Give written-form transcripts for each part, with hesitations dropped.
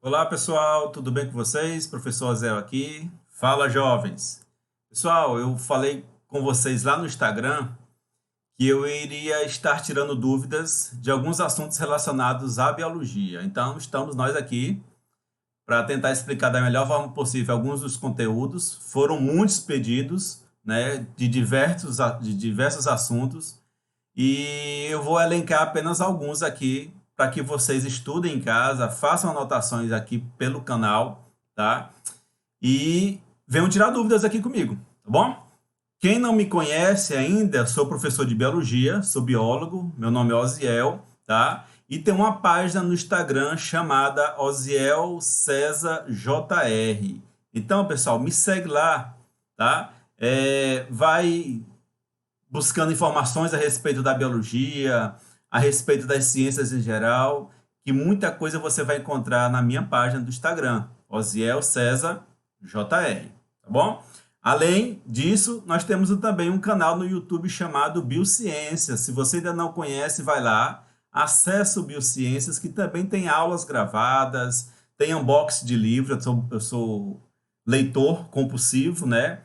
Olá pessoal, tudo bem com vocês? Professor Zé aqui. Fala jovens. Pessoal, eu falei com vocês lá no Instagram que eu iria estar tirando dúvidas de alguns assuntos relacionados à biologia. Então, estamos nós aqui para tentar explicar da melhor forma possível alguns dos conteúdos. Foram muitos pedidos, né, de diversos assuntos e eu vou elencar apenas alguns aqui para que vocês estudem em casa, façam anotações aqui pelo canal, tá? E venham tirar dúvidas aqui comigo, tá bom? Quem não me conhece ainda, sou professor de biologia, sou biólogo, meu nome é Oziel, tá? E tem uma página no Instagram chamada Oziel César JR. Então, pessoal, me segue lá, tá? Vai buscando informações a respeito da biologia, a respeito das ciências em geral, que muita coisa você vai encontrar na minha página do Instagram, Oziel César JR, tá bom? Além disso, nós temos também um canal no YouTube chamado Biociências. Se você ainda não conhece, vai lá, acessa o Biociências, que também tem aulas gravadas, tem unboxing de livro, eu sou leitor compulsivo, né?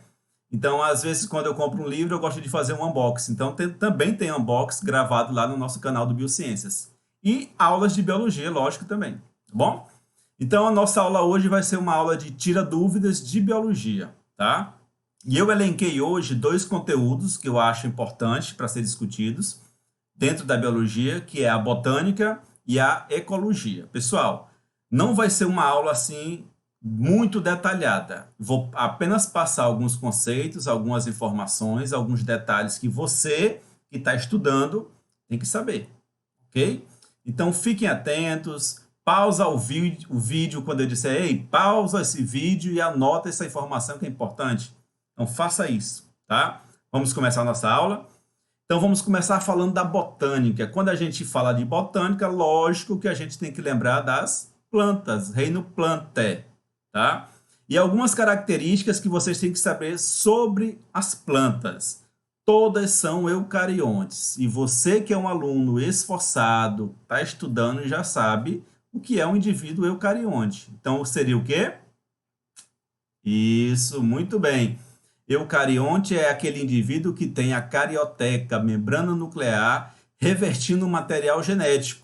Então, às vezes, quando eu compro um livro, eu gosto de fazer um unboxing. Então, também tem unboxing gravado lá no nosso canal do Biociências. E aulas de biologia, lógico, também. Tá bom? Então, a nossa aula hoje vai ser uma aula de tira dúvidas de biologia, tá? E eu elenquei hoje dois conteúdos que eu acho importantes para ser discutidos dentro da biologia, que é a botânica e a ecologia. Pessoal, não vai ser uma aula assim muito detalhada. Vou apenas passar alguns conceitos, algumas informações, alguns detalhes que você que está estudando tem que saber, ok? Então fiquem atentos, pausa o vídeo quando eu disser, ei, pausa esse vídeo e anota essa informação que é importante. Então faça isso, tá? Vamos começar a nossa aula. Então vamos começar falando da botânica. Quando a gente fala de botânica, lógico que a gente tem que lembrar das plantas, reino Plantae, tá? E algumas características que vocês têm que saber sobre as plantas. Todas são eucariontes. E você que é um aluno esforçado, está estudando e já sabe o que é um indivíduo eucarionte. Então seria o quê? Isso, muito bem. Eucarionte é aquele indivíduo que tem a carioteca, membrana nuclear, revestindo o material genético.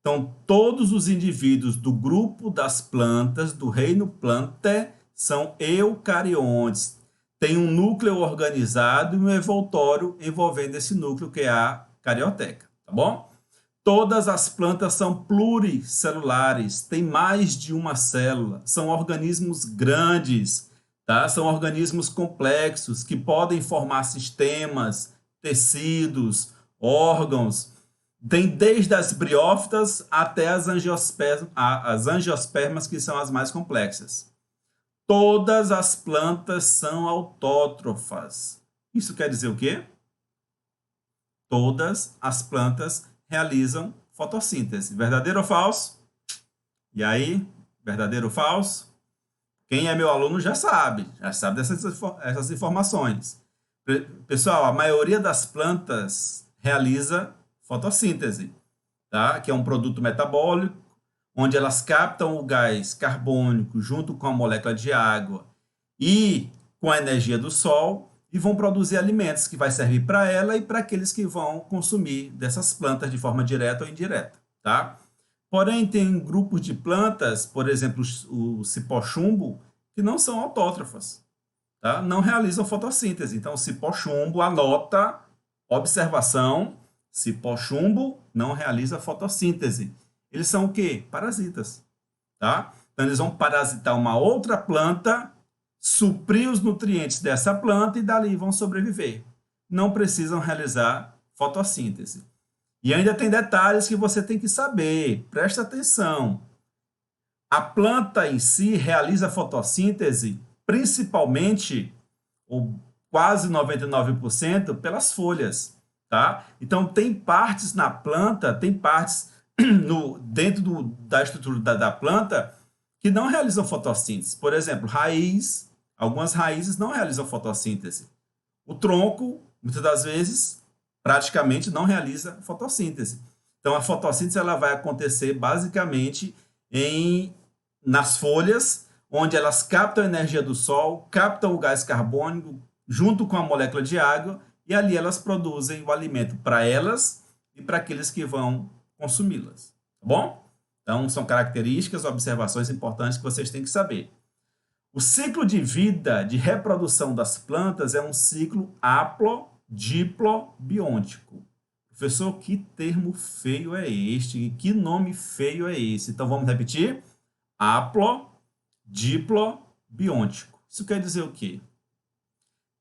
Então, todos os indivíduos do grupo das plantas, do reino Plantae, são eucariontes. Tem um núcleo organizado e um envoltório envolvendo esse núcleo, que é a carioteca, tá bom? Todas as plantas são pluricelulares, têm mais de uma célula, são organismos grandes, tá? São organismos complexos que podem formar sistemas, tecidos, órgãos. Tem desde as briófitas até as angiospermas, que são as mais complexas. Todas as plantas são autótrofas. Isso quer dizer o quê? Todas as plantas realizam fotossíntese. Verdadeiro ou falso? E aí, verdadeiro ou falso? Quem é meu aluno já sabe essas informações. Pessoal, a maioria das plantas realiza fotossíntese, tá? Que é um produto metabólico, onde elas captam o gás carbônico junto com a molécula de água e com a energia do sol e vão produzir alimentos que vai servir para ela e para aqueles que vão consumir dessas plantas de forma direta ou indireta, tá? Porém, tem grupos de plantas, por exemplo, o cipó-chumbo, que não são autótrofas, tá? Não realizam fotossíntese. Então, o cipó-chumbo, anota, observação, cipó-chumbo não realiza fotossíntese. Eles são o quê? Parasitas, tá? Então, eles vão parasitar uma outra planta, suprir os nutrientes dessa planta e dali vão sobreviver. Não precisam realizar fotossíntese. E ainda tem detalhes que você tem que saber. Presta atenção. A planta em si realiza fotossíntese principalmente, ou quase 99%, pelas folhas, tá? Então, tem partes na planta, tem partes dentro da estrutura da planta que não realizam fotossíntese. Por exemplo, algumas raízes não realizam fotossíntese. O tronco, muitas das vezes, praticamente não realiza fotossíntese. Então, a fotossíntese ela vai acontecer basicamente em nas folhas, onde elas captam a energia do sol, captam o gás carbônico junto com a molécula de água e ali elas produzem o alimento para elas e para aqueles que vão consumi-las. Tá bom? Então, são características, observações importantes que vocês têm que saber. O ciclo de vida de reprodução das plantas é um ciclo haplo-diplo-biôntico. Professor, que termo feio é este? Que nome feio é esse? Então, vamos repetir? Haplo-diplo-biôntico. Isso quer dizer o quê?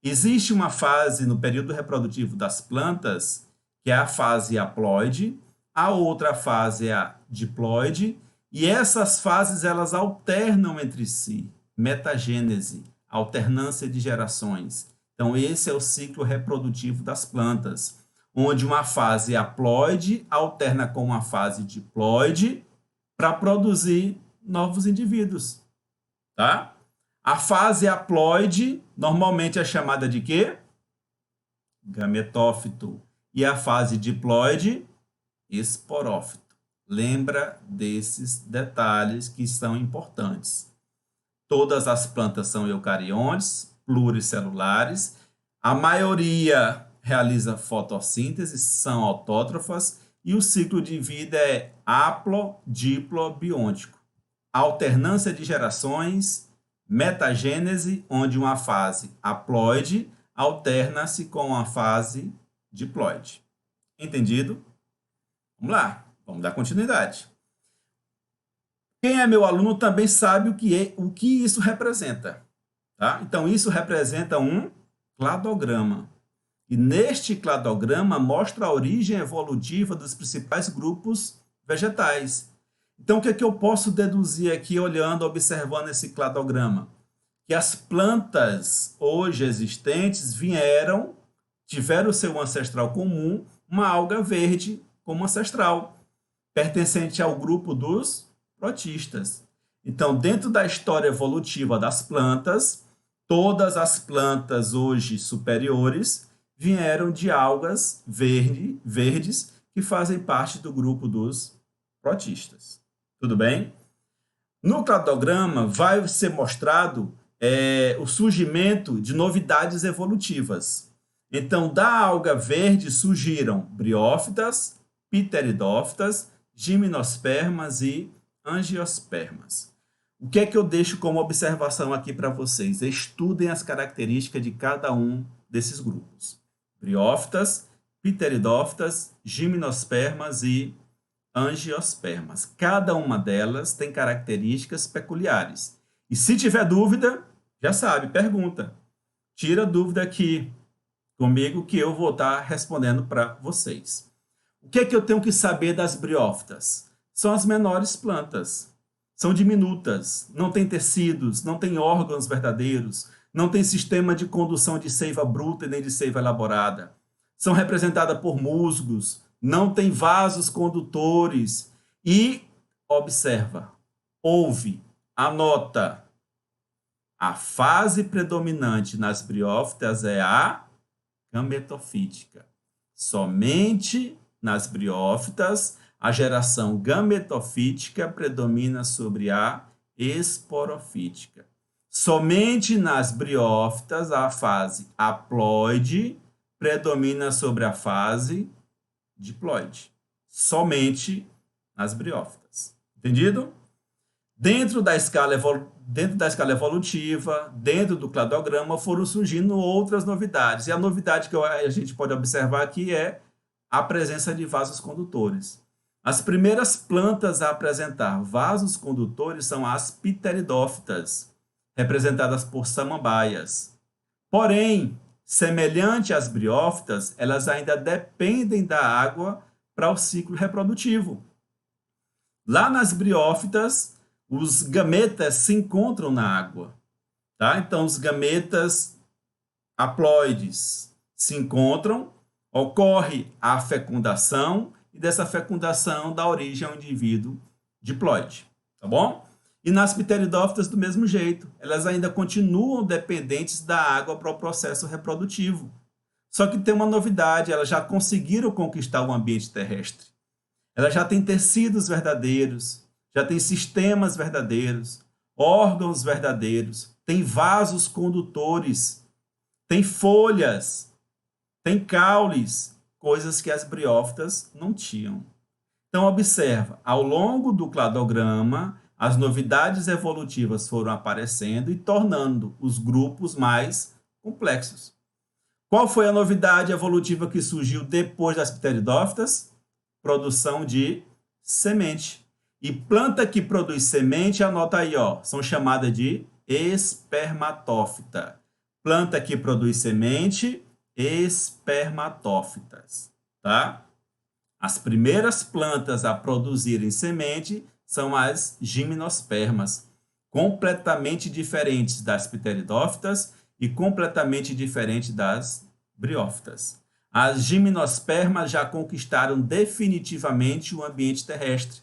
Existe uma fase no período reprodutivo das plantas, que é a fase haploide, a outra fase é a diploide, e essas fases elas alternam entre si. Metagênese, alternância de gerações. Então, esse é o ciclo reprodutivo das plantas, onde uma fase haploide alterna com uma fase diploide para produzir novos indivíduos. Tá? A fase haploide normalmente é chamada de quê? Gametófito. E a fase diploide, esporófito. Lembra desses detalhes que são importantes. Todas as plantas são eucariontes, pluricelulares. A maioria realiza fotossíntese, são autótrofas. E o ciclo de vida é haplo-diplo-biôntico. Alternância de gerações, metagênese, onde uma fase haploide alterna-se com a fase diploide. Entendido? Vamos lá, vamos dar continuidade. Quem é meu aluno também sabe o que isso representa. Tá? Então, isso representa um cladograma. E neste cladograma mostra a origem evolutiva dos principais grupos vegetais. Então, o que é que eu posso deduzir aqui olhando, observando esse cladograma? Que as plantas hoje existentes tiveram seu ancestral comum, uma alga verde como ancestral, pertencente ao grupo dos protistas. Então, dentro da história evolutiva das plantas, todas as plantas hoje superiores vieram de algas verdes que fazem parte do grupo dos protistas. Tudo bem? No cladograma vai ser mostrado o surgimento de novidades evolutivas. Então, da alga verde surgiram briófitas, pteridófitas, gimnospermas e angiospermas. O que é que eu deixo como observação aqui para vocês? Estudem as características de cada um desses grupos. Briófitas, pteridófitas, gimnospermas e angiospermas. Cada uma delas tem características peculiares. E se tiver dúvida, já sabe, pergunta. Tira a dúvida aqui comigo que eu vou estar respondendo para vocês. O que é que eu tenho que saber das briófitas? São as menores plantas. São diminutas, não têm tecidos, não têm órgãos verdadeiros, não têm sistema de condução de seiva bruta e nem de seiva elaborada. São representadas por musgos, não têm vasos condutores. E, observa, ouve, anota. A fase predominante nas briófitas é a gametofítica. Somente nas briófitas, a geração gametofítica predomina sobre a esporofítica. Somente nas briófitas, a fase haploide predomina sobre a fase diploide. Somente nas briófitas. Entendido? Dentro da escala evolutiva, dentro do cladograma, foram surgindo outras novidades. E a novidade que a gente pode observar aqui é a presença de vasos condutores. As primeiras plantas a apresentar vasos condutores são as pteridófitas, representadas por samambaias. Porém, semelhante às briófitas, elas ainda dependem da água para o ciclo reprodutivo. Lá nas briófitas, os gametas se encontram na água. Tá? Então, os gametas haploides se encontram, ocorre a fecundação, e dessa fecundação dá origem ao indivíduo diploide. Tá bom? E nas pteridófitas, do mesmo jeito. Elas ainda continuam dependentes da água para o processo reprodutivo. Só que tem uma novidade, elas já conseguiram conquistar o ambiente terrestre. Elas já têm tecidos verdadeiros, já tem sistemas verdadeiros, órgãos verdadeiros, tem vasos condutores, tem folhas, tem caules, coisas que as briófitas não tinham. Então, observa, ao longo do cladograma, as novidades evolutivas foram aparecendo e tornando os grupos mais complexos. Qual foi a novidade evolutiva que surgiu depois das pteridófitas? Produção de semente. E planta que produz semente, anota aí, ó, são chamadas de espermatófita. Planta que produz semente, espermatófitas, tá? As primeiras plantas a produzirem semente são as gimnospermas, completamente diferentes das pteridófitas e completamente diferentes das briófitas. As gimnospermas já conquistaram definitivamente o ambiente terrestre.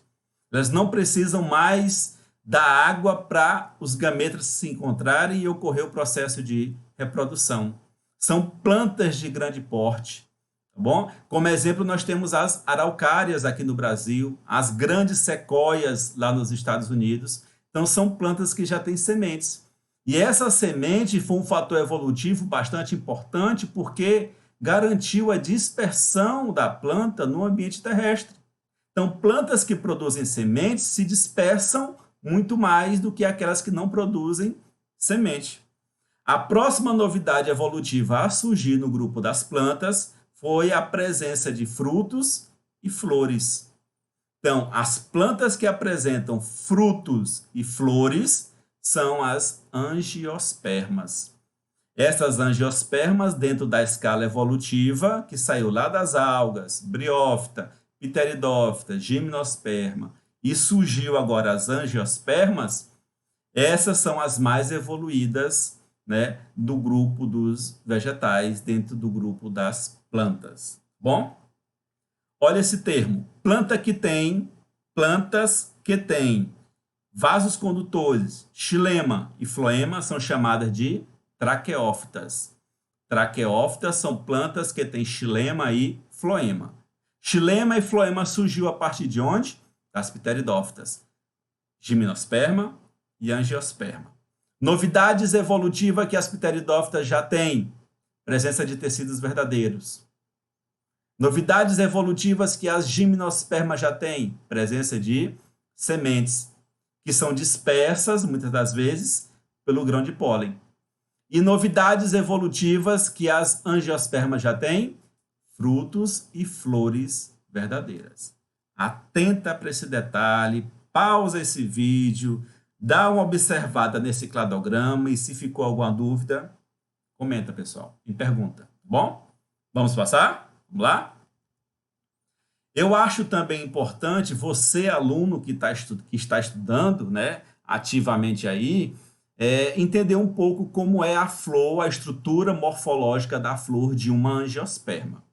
Elas não precisam mais da água para os gametas se encontrarem e ocorrer o processo de reprodução. São plantas de grande porte. Tá bom? Como exemplo, nós temos as araucárias aqui no Brasil, as grandes sequoias lá nos Estados Unidos. Então, são plantas que já têm sementes. E essa semente foi um fator evolutivo bastante importante porque garantiu a dispersão da planta no ambiente terrestre. Então, plantas que produzem sementes se dispersam muito mais do que aquelas que não produzem semente. A próxima novidade evolutiva a surgir no grupo das plantas foi a presença de frutos e flores. Então, as plantas que apresentam frutos e flores são as angiospermas. Essas angiospermas, dentro da escala evolutiva, que saiu lá das algas, briófita, pteridófita, gimnosperma, e surgiu agora as angiospermas, essas são as mais evoluídas, né, do grupo dos vegetais, dentro do grupo das plantas. Bom, olha esse termo, plantas que têm vasos condutores, xilema e floema são chamadas de traqueófitas. Traqueófitas são plantas que têm xilema e floema. Xilema e floema surgiu a partir de onde? Das pteridófitas. Gimnosperma e angiosperma. Novidades evolutivas que as pteridófitas já têm. Presença de tecidos verdadeiros. Novidades evolutivas que as gimnospermas já têm. Presença de sementes, que são dispersas, muitas das vezes, pelo grão de pólen. E novidades evolutivas que as angiospermas já têm. Frutos e flores verdadeiras. Atenta para esse detalhe, pausa esse vídeo, dá uma observada nesse cladograma e se ficou alguma dúvida, comenta, pessoal, e pergunta, tá bom? Vamos passar? Vamos lá? Eu acho também importante você, aluno que está estudando, né, ativamente aí, entender um pouco como é a flor, a estrutura morfológica da flor de uma angiosperma.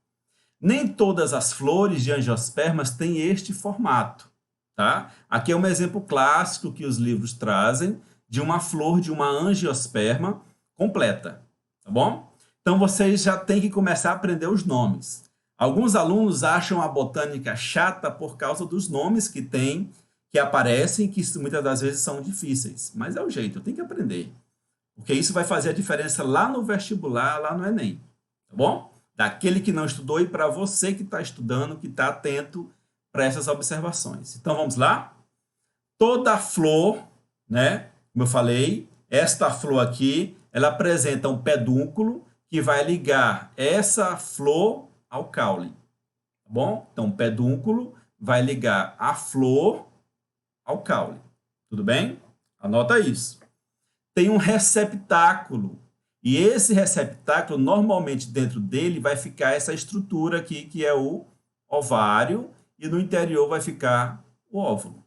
Nem todas as flores de angiospermas têm este formato, tá? Aqui é um exemplo clássico que os livros trazem de uma flor de uma angiosperma completa, tá bom? Então, vocês já têm que começar a aprender os nomes. Alguns alunos acham a botânica chata por causa dos nomes que tem, que aparecem, que muitas das vezes são difíceis. Mas é o jeito, eu tenho que aprender. Porque isso vai fazer a diferença lá no vestibular, lá no Enem, tá bom? Daquele que não estudou e para você que está estudando, que está atento para essas observações. Então, vamos lá? Toda flor, né, como eu falei, esta flor aqui, ela apresenta um pedúnculo que vai ligar essa flor ao caule, tá bom? Então, o pedúnculo vai ligar a flor ao caule, tudo bem? Anota isso. Tem um receptáculo, e esse receptáculo, normalmente dentro dele, vai ficar essa estrutura aqui, que é o ovário, e no interior vai ficar o óvulo.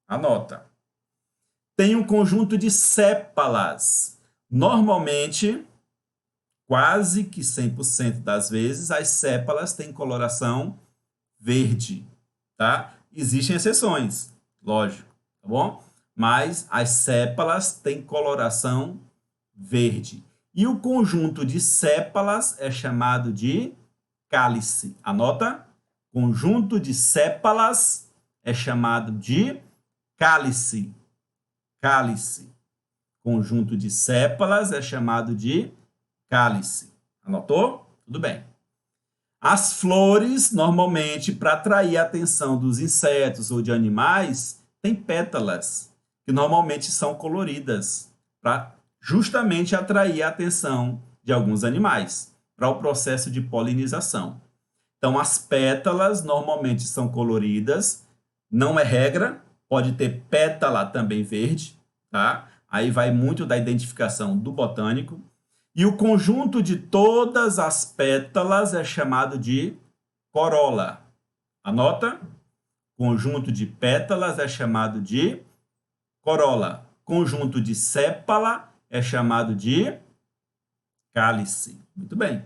Anota. Tem um conjunto de sépalas. Normalmente, quase que 100% das vezes, as sépalas têm coloração verde, tá? Existem exceções, lógico, tá bom? Mas as sépalas têm coloração verde. E o conjunto de sépalas é chamado de cálice. Anota? Conjunto de sépalas é chamado de cálice. Cálice. Conjunto de sépalas é chamado de cálice. Anotou? Tudo bem. As flores, normalmente, para atrair a atenção dos insetos ou de animais, têm pétalas, que normalmente são coloridas, para justamente atrair a atenção de alguns animais, para o processo de polinização. Então, as pétalas normalmente são coloridas, não é regra, pode ter pétala também verde, tá? Aí vai muito da identificação do botânico. E o conjunto de todas as pétalas é chamado de corola. Anota? Conjunto de pétalas é chamado de corola. Conjunto de sépala é chamado de cálice. Muito bem.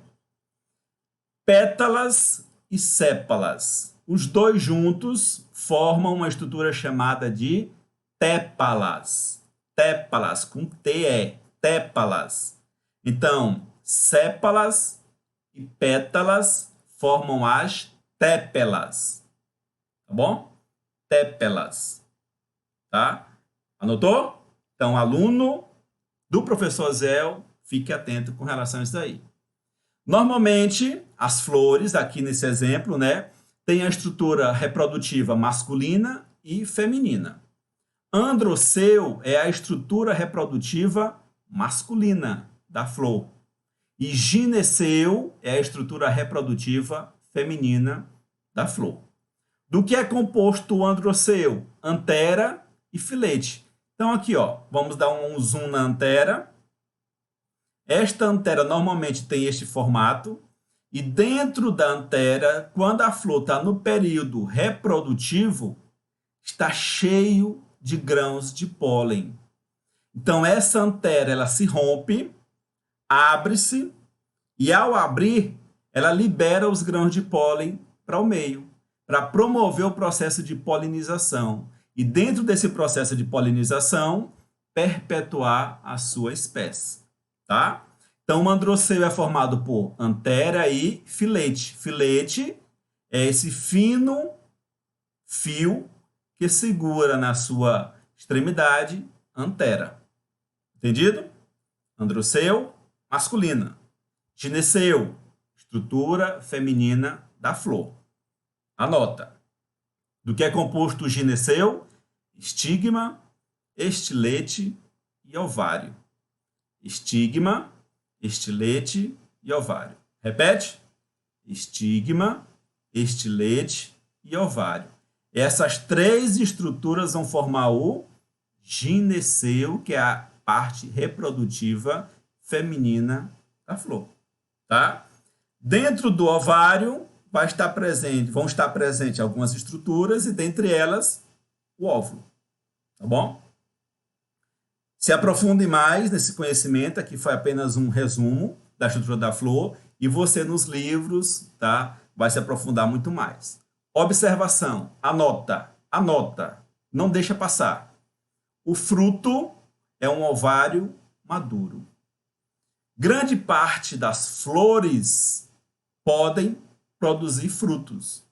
Pétalas e sépalas. Os dois juntos formam uma estrutura chamada de tépalas. Tépalas, com T-E. Tépalas. Então, sépalas e pétalas formam as tépelas. Tá bom? Tépelas. Tá? Anotou? Então, aluno do professor Zéu, fique atento com relação a isso daí. Normalmente, as flores, aqui nesse exemplo, né, têm a estrutura reprodutiva masculina e feminina. Androceu é a estrutura reprodutiva masculina da flor. E gineceu é a estrutura reprodutiva feminina da flor. Do que é composto o androceu? Antera e filete. Então, aqui, ó, vamos dar um zoom na antera. Esta antera normalmente tem este formato. E dentro da antera, quando a flor está no período reprodutivo, está cheio de grãos de pólen. Então, essa antera ela se rompe, abre-se e, ao abrir, ela libera os grãos de pólen para o meio, para promover o processo de polinização. E, dentro desse processo de polinização, perpetuar a sua espécie. Tá? Então, o androceu é formado por antera e filete. Filete é esse fino fio que segura na sua extremidade antera. Entendido? Androceu, masculina. Gineceu, estrutura feminina da flor. Anota. Do que é composto o gineceu? Estigma, estilete e ovário. Estigma, estilete e ovário. Repete? Estigma, estilete e ovário. Essas três estruturas vão formar o gineceu, que é a parte reprodutiva feminina da flor. Tá? Dentro do ovário vão estar presentes algumas estruturas e, dentre elas, o óvulo. Tá bom? Se aprofunde mais nesse conhecimento, aqui foi apenas um resumo da estrutura da flor, e você nos livros, tá, vai se aprofundar muito mais. Observação, anota, não deixa passar. O fruto é um ovário maduro. Grande parte das flores podem produzir frutos,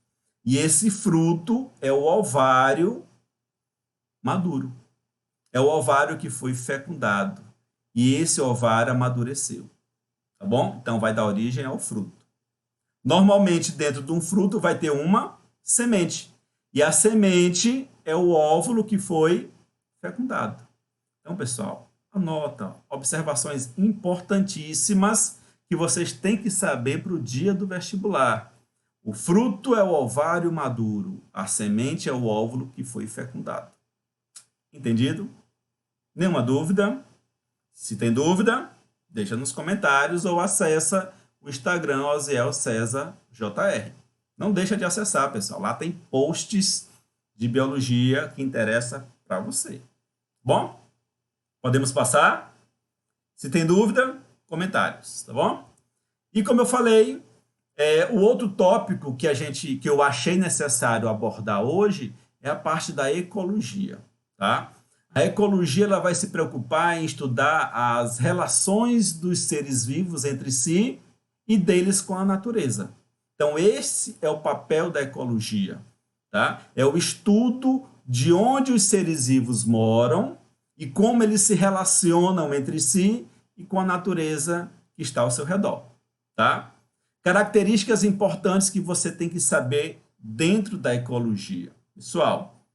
e esse fruto é o ovário maduro. É o ovário que foi fecundado. E esse ovário amadureceu. Tá bom? Então, vai dar origem ao fruto. Normalmente, dentro de um fruto, vai ter uma semente. E a semente é o óvulo que foi fecundado. Então, pessoal, anota. Observações importantíssimas que vocês têm que saber para o dia do vestibular. O fruto é o ovário maduro. A semente é o óvulo que foi fecundado. Entendido? Nenhuma dúvida? Se tem dúvida, deixa nos comentários ou acessa o Instagram Oziel César JR. Não deixa de acessar, pessoal. Lá tem posts de biologia que interessa para você. Bom? Podemos passar? Se tem dúvida, comentários, tá bom? E como eu falei, o outro tópico que eu achei necessário abordar hoje é a parte da ecologia, tá? A ecologia ela vai se preocupar em estudar as relações dos seres vivos entre si e deles com a natureza. Então, esse é o papel da ecologia. Tá? É o estudo de onde os seres vivos moram e como eles se relacionam entre si e com a natureza que está ao seu redor, tá? Características importantes que você tem que saber dentro da ecologia. Pessoal,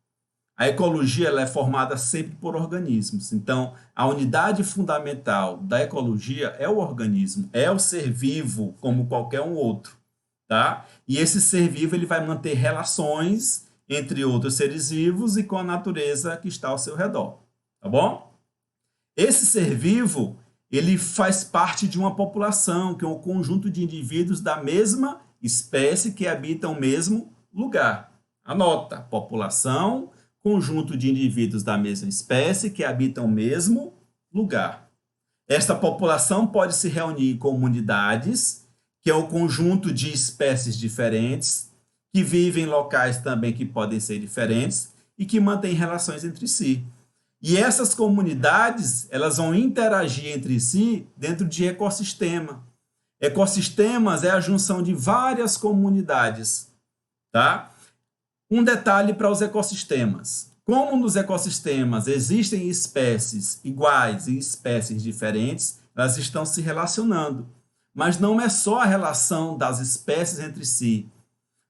a ecologia ela é formada sempre por organismos. Então, a unidade fundamental da ecologia é o organismo, é o ser vivo, como qualquer um outro, tá? E esse ser vivo ele vai manter relações entre outros seres vivos e com a natureza que está ao seu redor, tá bom? Esse ser vivo, ele faz parte de uma população, que é um conjunto de indivíduos da mesma espécie que habitam o mesmo lugar. Anota, população, conjunto de indivíduos da mesma espécie que habitam o mesmo lugar. Esta população pode se reunir em comunidades, que é o conjunto de espécies diferentes, que vivem em locais também que podem ser diferentes e que mantêm relações entre si. E essas comunidades, elas vão interagir entre si dentro de ecossistema. Ecossistemas é a junção de várias comunidades, tá? Um detalhe para os ecossistemas. Como nos ecossistemas existem espécies iguais e espécies diferentes, elas estão se relacionando. Mas não é só a relação das espécies entre si.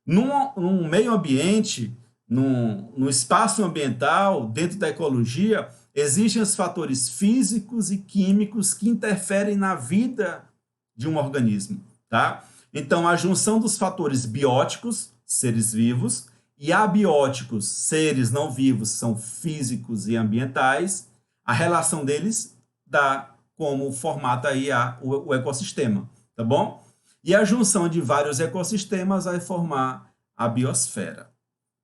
Num meio ambiente, no espaço ambiental, dentro da ecologia, existem os fatores físicos e químicos que interferem na vida de um organismo, tá? Então, a junção dos fatores bióticos, seres vivos, e abióticos, seres não vivos, são físicos e ambientais, a relação deles dá como formata aí o ecossistema, tá bom? E a junção de vários ecossistemas vai formar a biosfera.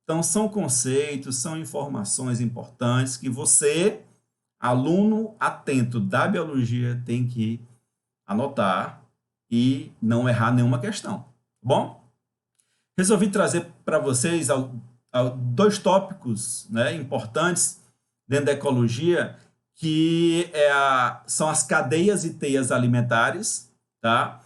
Então, são conceitos, são informações importantes que você, aluno atento da biologia, tem que anotar e não errar nenhuma questão, tá bom? Resolvi trazer para vocês dois tópicos, né, importantes dentro da ecologia, que são as cadeias e teias alimentares, tá?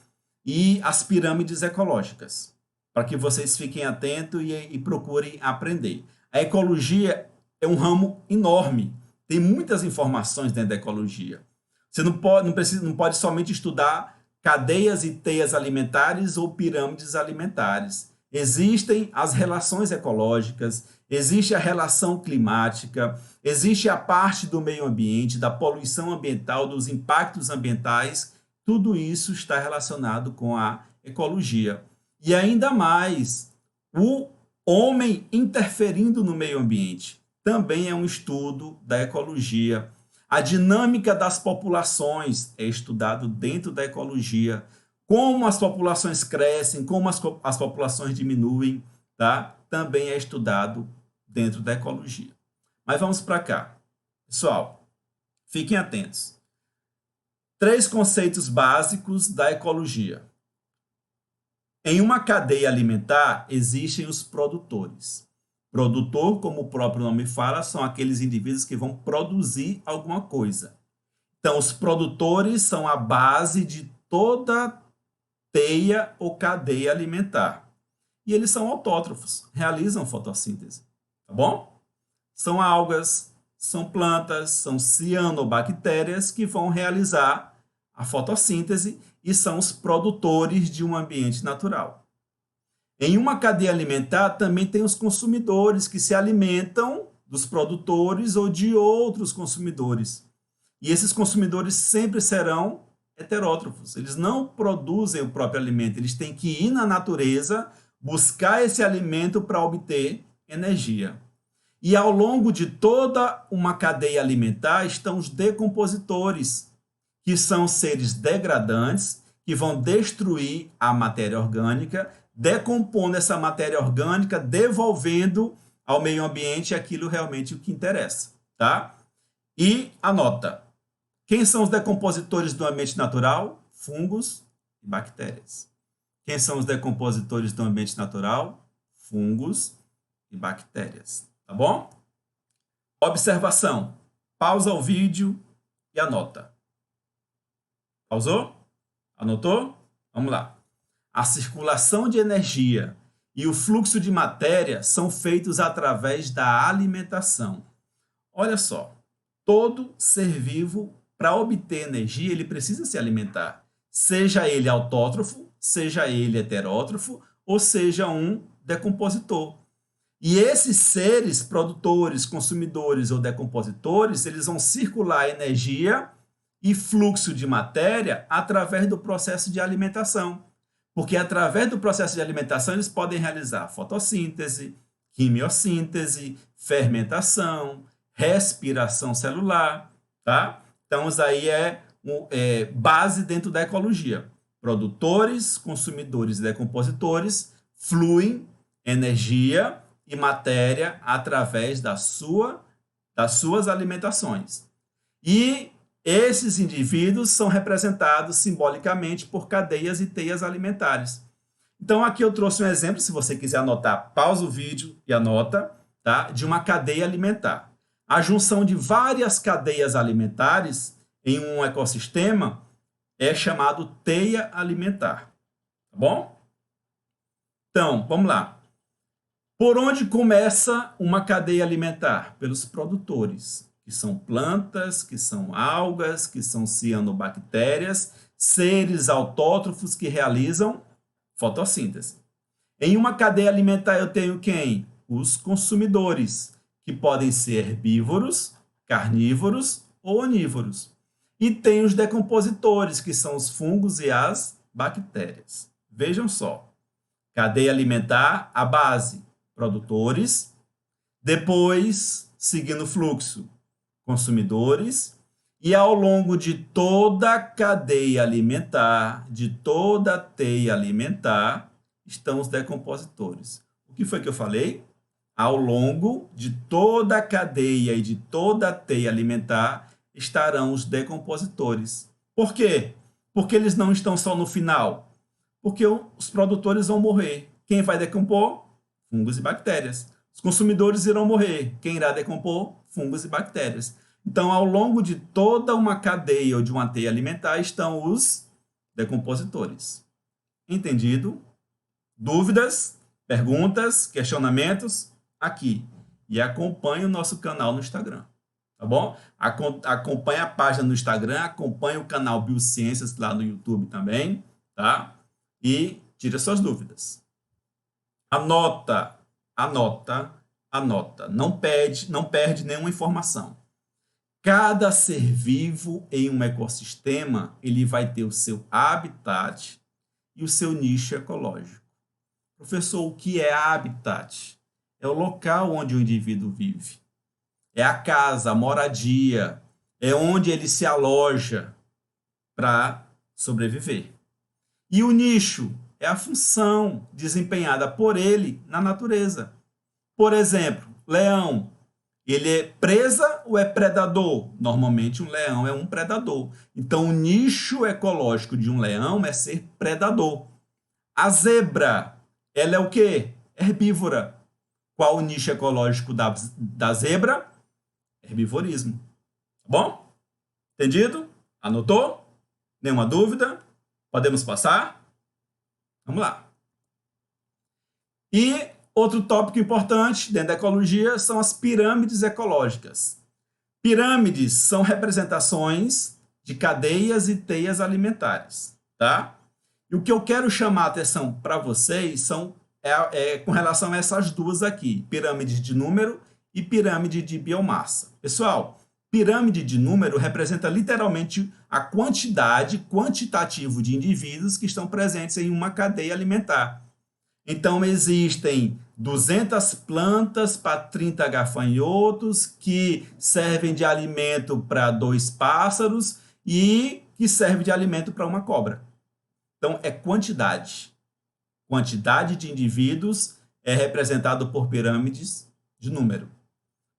E as pirâmides ecológicas, para que vocês fiquem atentos e procurem aprender. A ecologia é um ramo enorme, tem muitas informações dentro da ecologia. Você não pode somente estudar cadeias e teias alimentares ou pirâmides alimentares. Existem as relações ecológicas, existe a relação climática, existe a parte do meio ambiente, da poluição ambiental, dos impactos ambientais. Tudo isso está relacionado com a ecologia. E ainda mais, o homem interferindo no meio ambiente também é um estudo da ecologia. A dinâmica das populações é estudado dentro da ecologia. Como as populações crescem, como as populações diminuem, tá? Também é estudado dentro da ecologia. Mas vamos para cá. Pessoal, fiquem atentos. 3 conceitos básicos da ecologia. Em uma cadeia alimentar, existem os produtores. Produtor, como o próprio nome fala, são aqueles indivíduos que vão produzir alguma coisa. Então, os produtores são a base de toda teia ou cadeia alimentar. E eles são autótrofos, realizam fotossíntese, tá bom? São algas, são plantas, são cianobactérias que vão realizar a fotossíntese e são os produtores de um ambiente natural. Em uma cadeia alimentar também tem os consumidores que se alimentam dos produtores ou de outros consumidores. E esses consumidores sempre serão heterótrofos. Eles não produzem o próprio alimento, eles têm que ir na natureza buscar esse alimento para obter energia. E ao longo de toda uma cadeia alimentar estão os decompositores, que são seres degradantes que vão destruir a matéria orgânica, decompondo essa matéria orgânica, devolvendo ao meio ambiente aquilo realmente o que interessa, tá? E anota, quem são os decompositores do ambiente natural? Fungos e bactérias. Quem são os decompositores do ambiente natural? Fungos e bactérias, tá bom? Observação. Pausa o vídeo e anota. Pausou? Anotou? Vamos lá. A circulação de energia e o fluxo de matéria são feitos através da alimentação. Olha só, todo ser vivo, para obter energia, ele precisa se alimentar. Seja ele autótrofo, seja ele heterótrofo, ou seja um decompositor. E esses seres produtores, consumidores ou decompositores, eles vão circular energia e fluxo de matéria através do processo de alimentação. Porque através do processo de alimentação eles podem realizar fotossíntese, quimiossíntese, fermentação, respiração celular, tá? Então isso aí é base dentro da ecologia. Produtores, consumidores e decompositores fluem energia e matéria através das suas alimentações. E esses indivíduos são representados simbolicamente por cadeias e teias alimentares. Então, aqui eu trouxe um exemplo, se você quiser anotar, pausa o vídeo e anota, tá? De uma cadeia alimentar. A junção de várias cadeias alimentares em um ecossistema é chamado teia alimentar. Tá bom? Então, vamos lá. Por onde começa uma cadeia alimentar? Pelos produtores, que são plantas, que são algas, que são cianobactérias, seres autótrofos que realizam fotossíntese. Em uma cadeia alimentar eu tenho quem? Os consumidores, que podem ser herbívoros, carnívoros ou onívoros. E tem os decompositores, que são os fungos e as bactérias. Vejam só, cadeia alimentar, a base, produtores, depois, seguindo o fluxo, consumidores, e ao longo de toda a cadeia alimentar, de toda a teia alimentar, estão os decompositores. O que foi que eu falei? Ao longo de toda a cadeia e de toda a teia alimentar estarão os decompositores. Por quê? Porque eles não estão só no final. Porque os produtores vão morrer. Quem vai decompor? Fungos e bactérias. Os consumidores irão morrer. Quem irá decompor? Fungos e bactérias. Então, ao longo de toda uma cadeia ou de uma teia alimentar estão os decompositores. Entendido? Dúvidas? Perguntas? Questionamentos? Aqui. E acompanhe o nosso canal no Instagram. Tá bom? Acompanhe a página no Instagram, acompanhe o canal Biociências lá no YouTube também, tá? E tire suas dúvidas. Anota, anota, anota. Não perde nenhuma informação. Cada ser vivo em um ecossistema, ele vai ter o seu habitat e o seu nicho ecológico. Professor, o que é habitat? É o local onde o indivíduo vive. É a casa, a moradia, é onde ele se aloja para sobreviver. E o nicho é a função desempenhada por ele na natureza. Por exemplo, leão, ele é presa ou é predador? Normalmente um leão é um predador. Então o nicho ecológico de um leão é ser predador. A zebra, ela é o quê? Herbívora. Qual o nicho ecológico da zebra? Herbivorismo. Tá bom? Entendido? Anotou? Nenhuma dúvida? Podemos passar? Vamos lá. E outro tópico importante dentro da ecologia são as pirâmides ecológicas. Pirâmides são representações de cadeias e teias alimentares, tá? E o que eu quero chamar a atenção para vocês é com relação a essas duas aqui, pirâmide de número e pirâmide de biomassa. Pessoal, pirâmide de número representa literalmente a quantidade quantitativo de indivíduos que estão presentes em uma cadeia alimentar. Então, existem 200 plantas para 30 gafanhotos que servem de alimento para 2 pássaros e que serve de alimento para uma cobra. Então, é quantidade. Quantidade de indivíduos é representado por pirâmides de número.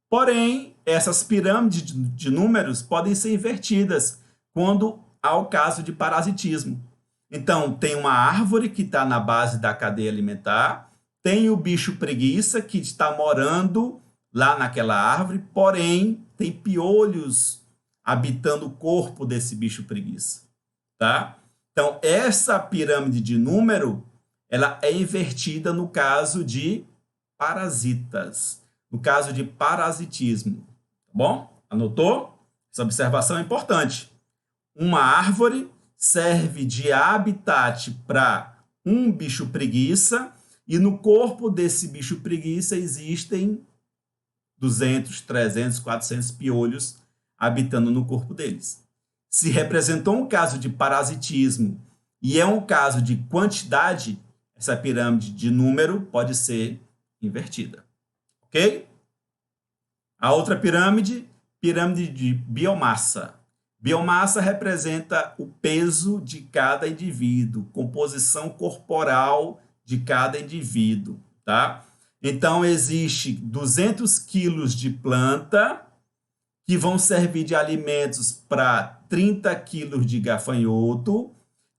Porém, essas pirâmides de números podem ser invertidas quando há o caso de parasitismo. Então, tem uma árvore que está na base da cadeia alimentar, tem o bicho preguiça que está morando lá naquela árvore, porém, tem piolhos habitando o corpo desse bicho preguiça, tá? Então, essa pirâmide de número ela é invertida no caso de parasitas, no caso de parasitismo. Tá bom? Anotou? Essa observação é importante. Uma árvore serve de habitat para um bicho preguiça e no corpo desse bicho preguiça existem 200, 300, 400 piolhos habitando no corpo deles. Se representou um caso de parasitismo e é um caso de quantidade, essa pirâmide de número pode ser invertida. Ok? A outra pirâmide, pirâmide de biomassa. Biomassa representa o peso de cada indivíduo, composição corporal de cada indivíduo, tá? Então, existe 200 quilos de planta que vão servir de alimentos para 30 quilos de gafanhoto,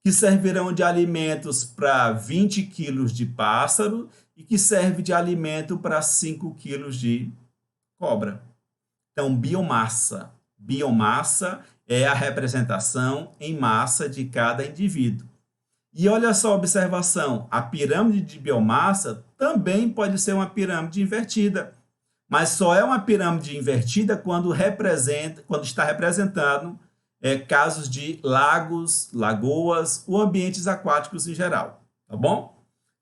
que servirão de alimentos para 20 quilos de pássaro e que serve de alimento para 5 quilos de cobra. Então, biomassa. Biomassa é a representação em massa de cada indivíduo. E olha só a observação, a pirâmide de biomassa também pode ser uma pirâmide invertida, mas só é uma pirâmide invertida quando está representando casos de lagos, lagoas ou ambientes aquáticos em geral, tá bom?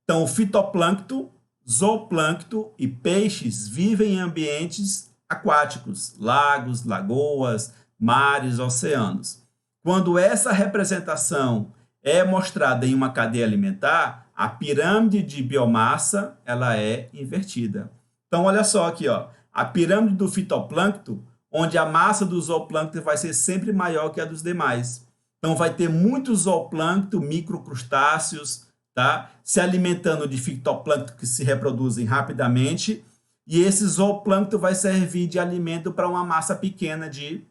Então, o fitoplâncton, zooplâncton e peixes vivem em ambientes aquáticos, lagos, lagoas, mares, oceanos. Quando essa representação é mostrada em uma cadeia alimentar, a pirâmide de biomassa ela é invertida. Então, olha só aqui, ó, a pirâmide do fitoplâncton, onde a massa do zooplâncton vai ser sempre maior que a dos demais. Então, vai ter muitos zooplâncton, microcrustáceos, tá? Se alimentando de fitoplâncton que se reproduzem rapidamente, e esse zooplâncton vai servir de alimento para uma massa pequena de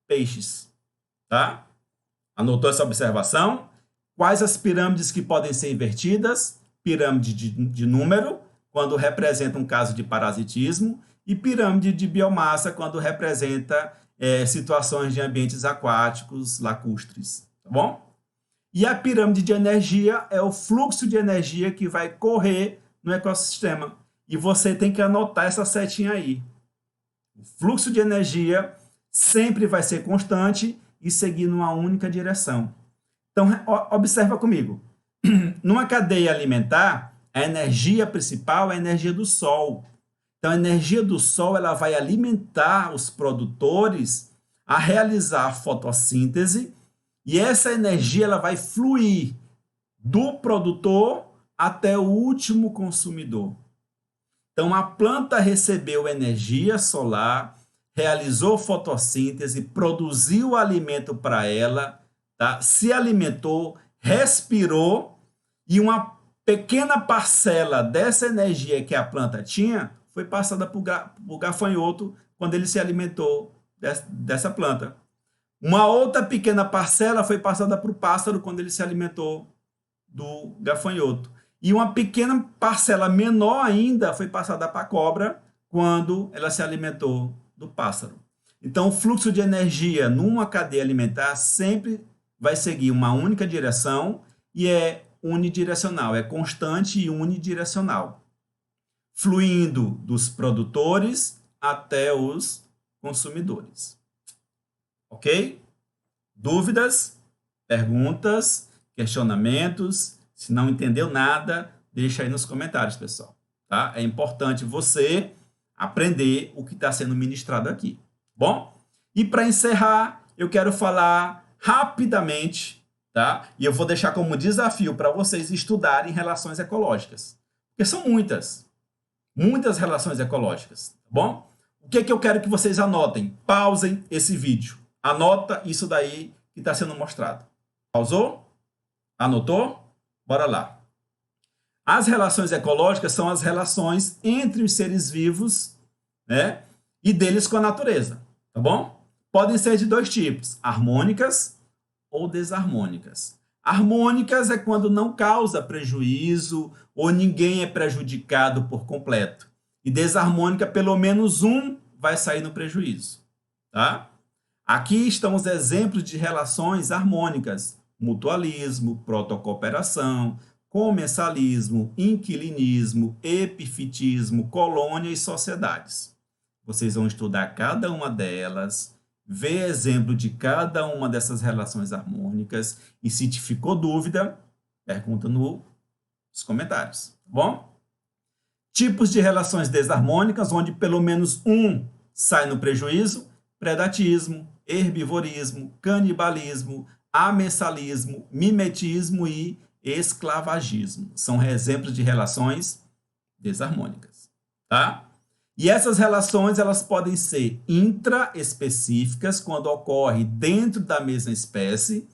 peixes, tá? Anotou essa observação? Quais as pirâmides que podem ser invertidas? Pirâmide de número, quando representa um caso de parasitismo, e pirâmide de biomassa, quando representa situações de ambientes aquáticos lacustres, tá bom? E a pirâmide de energia é o fluxo de energia que vai correr no ecossistema. E você tem que anotar essa setinha aí. O fluxo de energia sempre vai ser constante e seguir numa única direção. Então, observa comigo. Numa cadeia alimentar, a energia principal é a energia do sol. Então, a energia do sol ela vai alimentar os produtores a realizar fotossíntese e essa energia ela vai fluir do produtor até o último consumidor. Então, a planta recebeu energia solar, realizou fotossíntese, produziu alimento para ela, tá? Se alimentou, respirou e uma pequena parcela dessa energia que a planta tinha foi passada para o gafanhoto quando ele se alimentou dessa planta. Uma outra pequena parcela foi passada para o pássaro quando ele se alimentou do gafanhoto. E uma pequena parcela menor ainda foi passada para a cobra quando ela se alimentou do pássaro. Então, o fluxo de energia numa cadeia alimentar sempre vai seguir uma única direção e é unidirecional, é constante e unidirecional, fluindo dos produtores até os consumidores. Ok? Dúvidas, perguntas, questionamentos? Se não entendeu nada, deixa aí nos comentários, pessoal. Tá? É importante você aprender o que está sendo ministrado aqui. Bom? E para encerrar, eu quero falar rapidamente, tá? E eu vou deixar como desafio para vocês estudarem relações ecológicas. Porque são muitas relações ecológicas, tá bom? O que é que eu quero que vocês anotem? Pausem esse vídeo. Anota isso daí que está sendo mostrado. Pausou? Anotou? Bora lá. As relações ecológicas são as relações entre os seres vivos, né, e deles com a natureza, tá bom? Podem ser de dois tipos, harmônicas ou desarmônicas. Harmônicas é quando não causa prejuízo ou ninguém é prejudicado por completo. E desarmônica, pelo menos um vai sair no prejuízo, tá? Aqui estão os exemplos de relações harmônicas: mutualismo, protocooperação, comensalismo, inquilinismo, epifitismo, colônia e sociedades. Vocês vão estudar cada uma delas, ver exemplo de cada uma dessas relações harmônicas e se te ficou dúvida, pergunta nos comentários, tá bom? Tipos de relações desarmônicas, onde pelo menos um sai no prejuízo: predatismo, herbivorismo, canibalismo, amensalismo, mimetismo e esclavagismo. São exemplos de relações desarmônicas, tá? E essas relações, elas podem ser intraespecíficas, quando ocorre dentro da mesma espécie,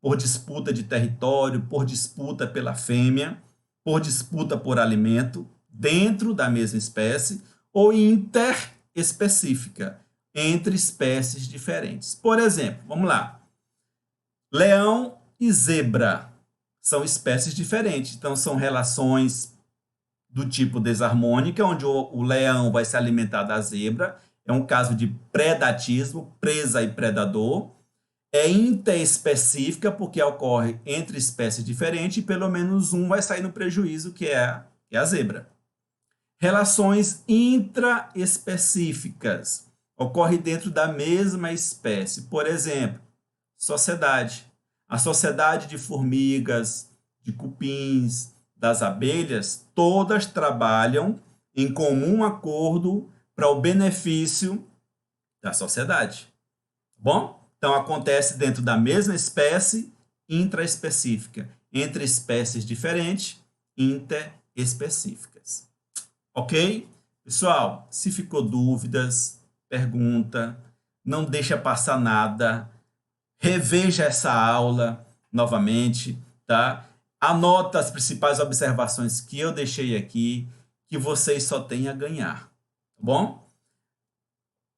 por disputa de território, por disputa pela fêmea, por disputa por alimento, dentro da mesma espécie, ou interespecífica, entre espécies diferentes. Por exemplo, vamos lá. Leão e zebra são espécies diferentes, então são relações do tipo desarmônica, onde o leão vai se alimentar da zebra, é um caso de predatismo, presa e predador. É interespecífica, porque ocorre entre espécies diferentes e pelo menos um vai sair no prejuízo, que é a zebra. Relações intraespecíficas, ocorre dentro da mesma espécie. Por exemplo, sociedade. A sociedade de formigas, de cupins, das abelhas, todas trabalham em comum acordo para o benefício da sociedade. Bom? Então, acontece dentro da mesma espécie, intraespecífica. Entre espécies diferentes, interespecíficas. Ok? Pessoal, se ficou dúvidas, pergunta, não deixa passar nada, reveja essa aula novamente, tá? Anota as principais observações que eu deixei aqui, que vocês só têm a ganhar, tá bom?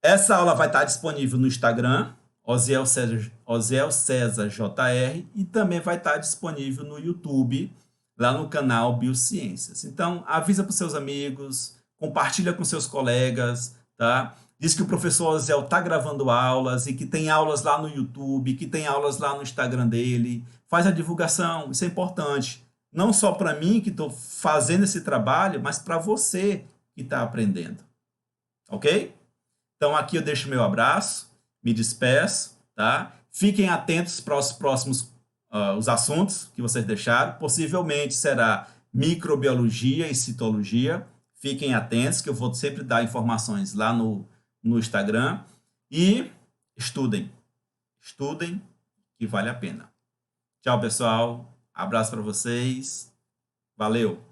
Essa aula vai estar disponível no Instagram, Osiel César JR, e também vai estar disponível no YouTube, lá no canal Biociências. Então, avisa para os seus amigos, compartilha com seus colegas, tá? Diz que o professor Osiel está gravando aulas e que tem aulas lá no YouTube, que tem aulas lá no Instagram dele. Faz a divulgação, isso é importante. Não só para mim que estou fazendo esse trabalho, mas para você que está aprendendo. Ok? Então aqui eu deixo meu abraço, me despeço, tá? Fiquem atentos para os próximos os assuntos que vocês deixaram. Possivelmente será microbiologia e citologia. Fiquem atentos que eu vou sempre dar informações lá no Instagram. E estudem. Estudem, que vale a pena. Tchau, pessoal. Abraço para vocês. Valeu.